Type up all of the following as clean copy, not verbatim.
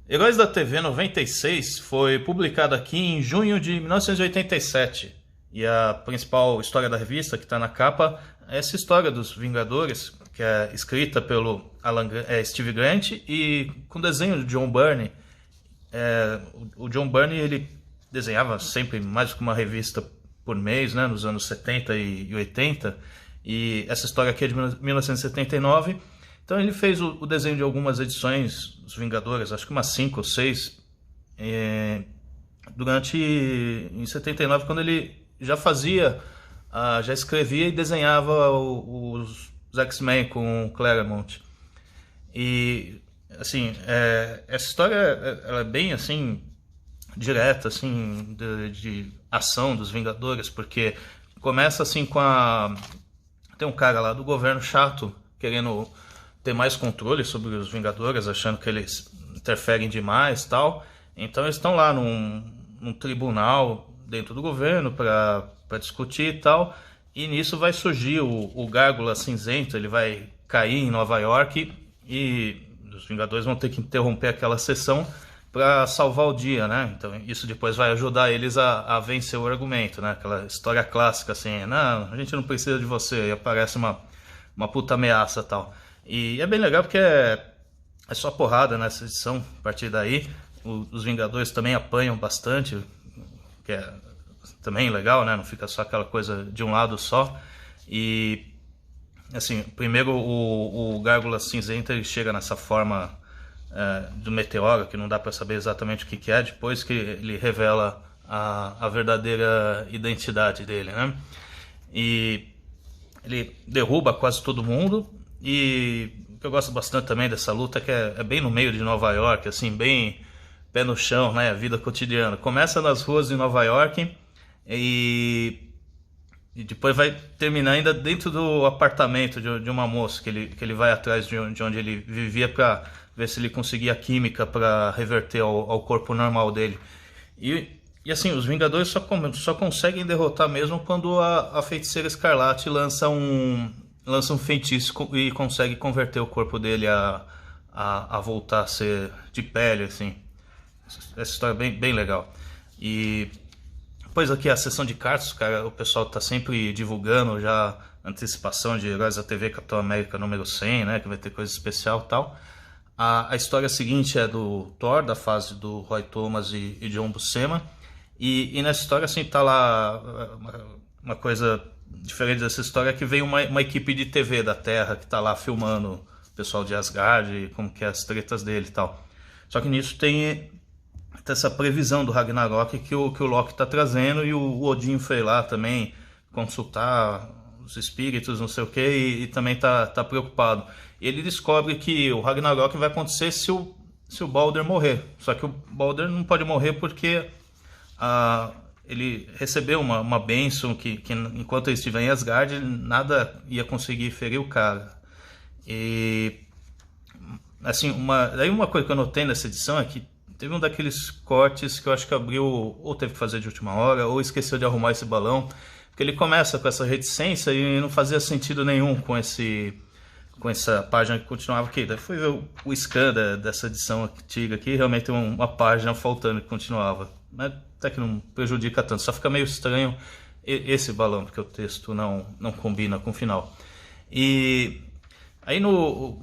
Heróis da TV 96 foi publicado aqui em junho de 1987. E a principal história da revista, que está na capa, é essa história dos Vingadores, que é escrita pelo Steve Grant e com desenho de John Byrne. O John Byrne ele desenhava sempre mais do que uma revista por mês, né, nos anos 70 e 80. E essa história aqui é de 1979. Então ele fez o desenho de algumas edições dos Vingadores, acho que umas 5 ou 6, em 79, quando ele já fazia, já escrevia e desenhava os X-Men com Claremont. E assim, essa história ela é bem assim direta, assim, de ação dos Vingadores, porque começa assim tem um cara lá do governo chato querendo ter mais controle sobre os Vingadores, achando que eles interferem demais e tal. Então eles estão lá num tribunal dentro do governo para discutir e tal. E nisso vai surgir o Gárgula Cinzento, ele vai cair em Nova York e os Vingadores vão ter que interromper aquela sessão para salvar o dia, né? Então isso depois vai ajudar eles a vencer o argumento, né? Aquela história clássica assim, não, a gente não precisa de você, e aparece uma puta ameaça e tal. E é bem legal porque é só porrada nessa edição. A partir daí, os Vingadores também apanham bastante, que é também legal, né? Não fica só aquela coisa de um lado só. E, assim, primeiro o Gárgula Cinzento ele chega nessa forma do meteoro, que não dá para saber exatamente o que é, depois que ele revela a verdadeira identidade dele, né? E ele derruba quase todo mundo. E o que eu gosto bastante também dessa luta é que é bem no meio de Nova York, assim, bem pé no chão, né? A vida cotidiana. Começa nas ruas de Nova York e depois vai terminar ainda dentro do apartamento de uma moça que ele vai atrás de onde ele vivia para ver se ele conseguia química para reverter ao corpo normal dele. E assim, os Vingadores só conseguem derrotar mesmo quando a Feiticeira Escarlate lança um feitiço e consegue converter o corpo dele a voltar a ser de pele, assim. Essa história é bem legal. E depois aqui a sessão de cartas, cara, o pessoal tá sempre divulgando já antecipação de Heróis da TV Capitão América número 100, né, que vai ter coisa especial e tal. A história seguinte é do Thor, da fase do Roy Thomas e John Buscema. E nessa história, assim, tá lá uma coisa diferente dessa história, que vem uma equipe de TV da Terra que tá lá filmando o pessoal de Asgard, como que é as tretas dele e tal. Só que nisso tem essa previsão do Ragnarok que o Loki tá trazendo, e o Odin foi lá também consultar os espíritos, não sei o que, e também tá preocupado. E ele descobre que o Ragnarok vai acontecer se o Balder morrer. Só que o Balder não pode morrer porque ele recebeu uma bênção que enquanto ele estiver em Asgard, nada ia conseguir ferir o cara. E assim, uma coisa que eu notei nessa edição é que teve um daqueles cortes que eu acho que abriu, ou teve que fazer de última hora, ou esqueceu de arrumar esse balão, porque ele começa com essa reticência e não fazia sentido nenhum com essa página que continuava aqui. Daí fui ver o scan dessa edição antiga aqui, realmente tem uma página faltando que continuava. Mas até que não prejudica tanto, só fica meio estranho esse balão, porque o texto não combina com o final. E aí o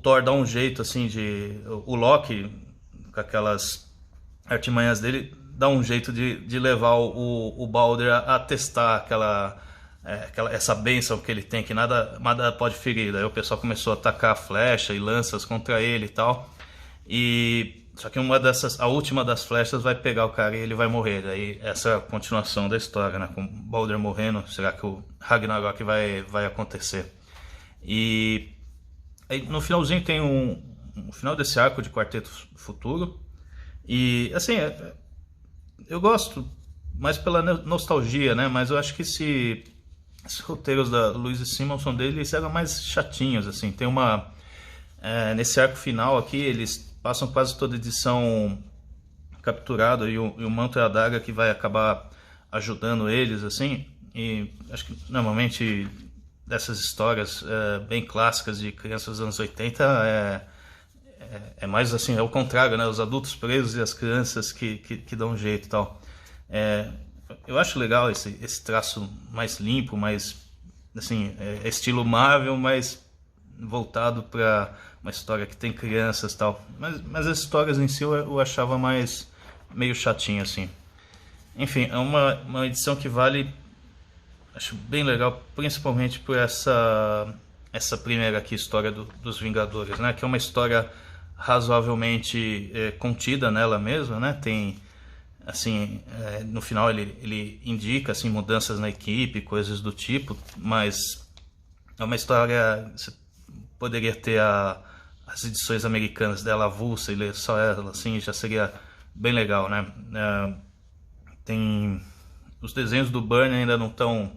Thor dá um jeito assim o Loki, com aquelas artimanhas dele, dá um jeito de levar o Balder a testar essa bênção que ele tem, que nada pode ferir. Daí o pessoal começou a atacar flecha e lanças contra ele e tal. Só que a última das flechas vai pegar o cara e ele vai morrer. Daí essa é a continuação da história, né? Com o Balder morrendo, será que o Ragnarok vai acontecer? E aí no finalzinho tem um final desse arco de Quarteto Futuro. E assim, eu gosto mais pela nostalgia, né? Mas eu acho que esses roteiros da Louise Simonson dele, eles eram mais chatinhos, assim. Tem nesse arco final aqui, eles passam quase toda a edição capturado, e o Manto e a Adaga que vai acabar ajudando eles, assim. E acho que normalmente dessas histórias bem clássicas de crianças dos anos 80, é mais assim, é o contrário, né? Os adultos presos e as crianças que dão um jeito e tal. Eu acho legal esse traço mais limpo, mais assim, estilo Marvel, mas voltado para uma história que tem crianças e tal. Mas as histórias em si eu achava mais meio chatinho assim. Enfim, é uma edição que vale, acho bem legal, principalmente por essa primeira aqui, história dos Vingadores, né? Que é uma história razoavelmente contida nela mesma, né? Tem, assim, no final ele indica, assim, mudanças na equipe, coisas do tipo, mas é uma história, você poderia ter as edições americanas dela avulsa e ler só ela, assim, já seria bem legal, né? Tem os desenhos do Byrne ainda não estão,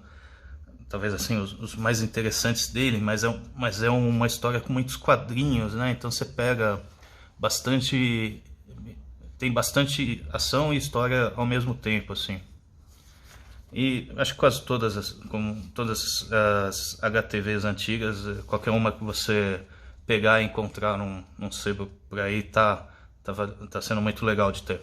talvez assim, os mais interessantes dele, mas é uma história com muitos quadrinhos, né? Então você pega tem bastante ação e história ao mesmo tempo, assim. E acho que quase como todas as HTVs antigas, qualquer uma que você pegar e encontrar num sebo por aí tá sendo muito legal de ter.